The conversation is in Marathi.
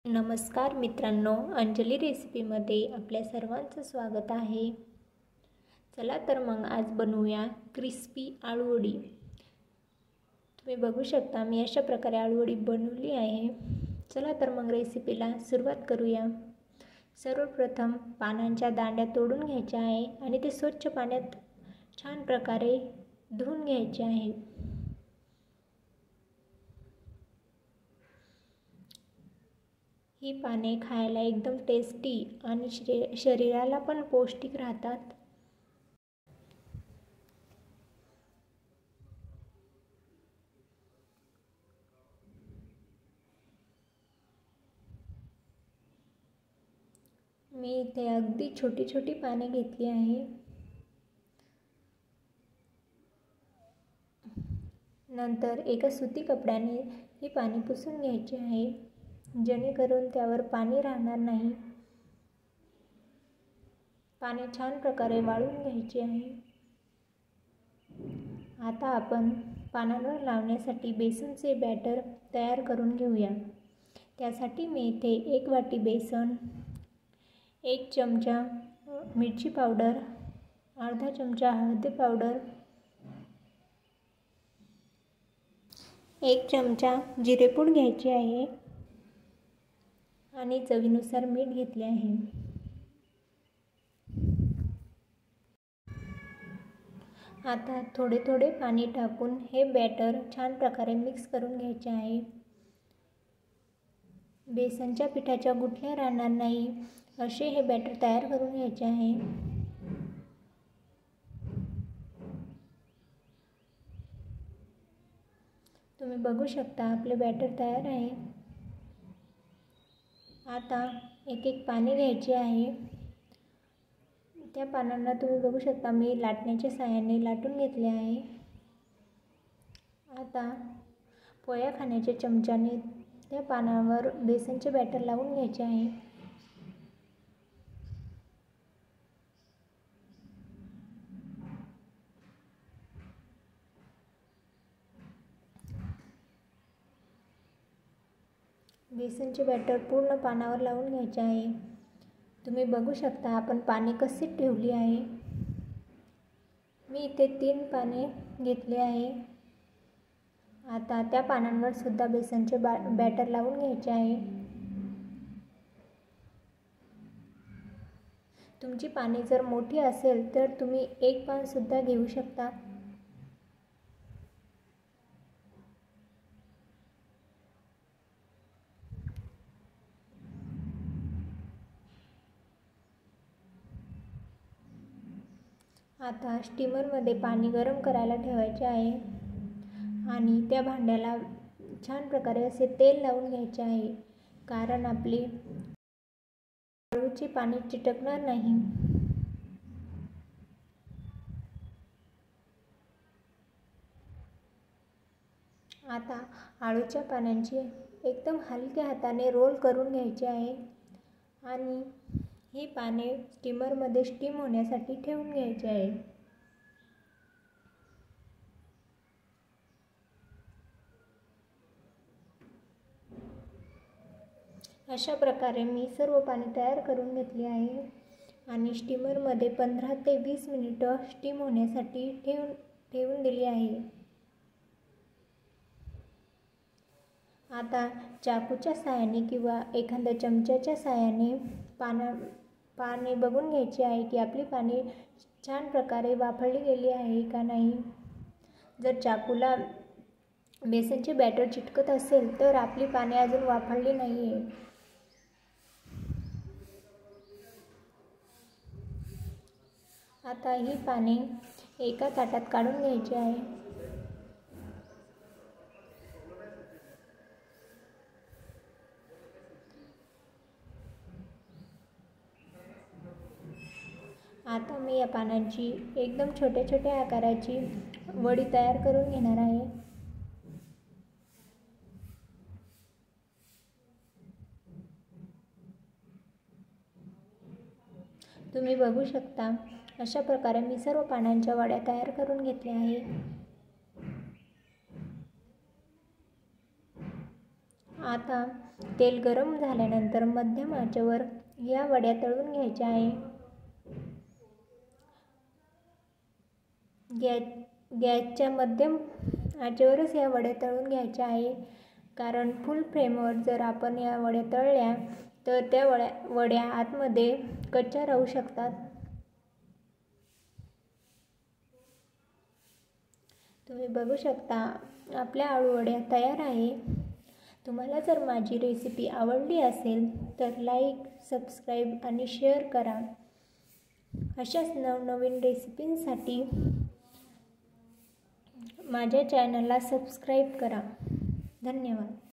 नमस्कार मित्रांनो, अंजली रेसिपीमध्ये आपल्या सर्वांचं स्वागत आहे। चला तर मग आज बनवूया क्रिस्पी आळूवडी। तुम्ही बघू शकता मी अशा प्रकारे आळूवडी बनवली आहे। चला तर मग रेसिपीला सुरुवात करूया। सर्वप्रथम पानांच्या दांड्या तोडून घ्यायच्या आहे आणि ते स्वच्छ पाण्यात छान प्रकारे धुवून घ्यायचे आहे। ही पाने खायला एकदम टेस्टी आणि शरीराला पण पौष्टिक राहतात। मी इथे अगदी छोटी छोटी पाने घेतली आहे। नंतर एका सुती कपड्याने ही पाने पुसून घ्यायची आहे, जेणेकरून त्यावर पाणी राहणार नाही। पाने छान प्रकारे वाळून घ्यायचे आहे। आता आपण पानांवर लावण्यासाठी बेसनचे बॅटर तयार करून घेऊया। त्यासाठी मी इथे 1 वाटी बेसन, 1 चमचा मिरची पावडर, अर्धा चमचा हळदी पावडर, 1 चमचा जिरेपूड घ्यायची आहे आणि चवीनुसार मीठ घेतले आहे। आता थोडे थोडे पाणी टाकून हे बॅटर छान प्रकारे मिक्स करून घ्यायचे आहे। बेसनच्या पिठाच्या गुठळ्या राहणार नाही असे हे बॅटर तयार करून घ्यायचे आहे। तुम्ही बघू शकता आपले बॅटर तयार आहे। आता एक एक पाने घ्यायचे आहे। त्या पानांना तुम्ही बघू शकता मी लाटण्याच्या साहाय्याने लाटून घेतले आहे। आता पोळ्या खाण्याच्या चमच्याने त्या पानावर बेसनचे बॅटर लावून घ्यायचे आहे। बेसनचे बॅटर पूर्ण पानावर लावून घ्यायचे आहे। तुम्ही बघू शकता आपण पाने कशी ठेवली आहे। मी इथे 3 पाने घेतले आहे। आता त्या पानांवर सुद्धा बेसनचे बॅटर लावून घ्यायचे आहे। तुमची पाने जर मोठी असेल तर तुम्ही 1 पान सुद्धा घेऊ शकता। आता स्टीमरमध्ये पाणी गरम करायला ठेवायचे आहे आणि त्या भांड्याला छान प्रकारे असे तेल लावून घ्यायचे आहे, कारण आपली आळूची पाने चिटकणार नाही। आता आळूच्या पानांची एकदम हलक्या हाताने रोल करून घ्यायचे आहे आणि ही पाने स्टीमरमध्ये स्टीम होण्यासाठी ठेवून घ्यायचे आहे। अशा प्रकारे मी सर्व पाने तयार करून घेतली आहे आणि स्टीमरमध्ये 15 ते 20 मिनिटे स्टीम होण्यासाठी ठेवून दिली आहे। आता चाकूच्या साहाय्याने किंवा एखाद्या चमच्याच्या साहाय्याने पाने बघून घ्यायची आहे की आपली पाने छान प्रकारे वाफळली गेली आहे का नाही। जर चाकूला बेसनचे बॅटर चिटकत असेल तर आपली पाने अजून वाफळली नाही आहे। आता ही पाने एका ताटात काढून घ्यायची आहे। आता मी या पानांची एकदम छोट्या छोट्या आकाराची वडी तयार करून घेणार आहे। तुम्ही बघू शकता अशा प्रकारे मी सर्व पानांच्या वड्या तयार करून घेतल्या आहे। आता तेल गरम झाल्यानंतर मध्यम आचेवर या वड्या तळून घ्यायच्या आहे. गॅसच्या मध्यम आचेवरच या वड्या तळून घ्यायच्या आहे, कारण फुल फ्लेमवर जर आपण या वड्या तळल्या तर त्या वड्या आतमध्ये कच्च्या राहू शकतात. तुम्ही बघू शकता आपल्या आळूवड्या तयार आहे. तुम्हाला जर माझी रेसिपी आवडली असेल तर लाईक, सबस्क्राईब आणि शेअर करा. अशाच नवनवीन रेसिपींसाठी माझ्या चॅनलला सबस्क्राईब करा. धन्यवाद.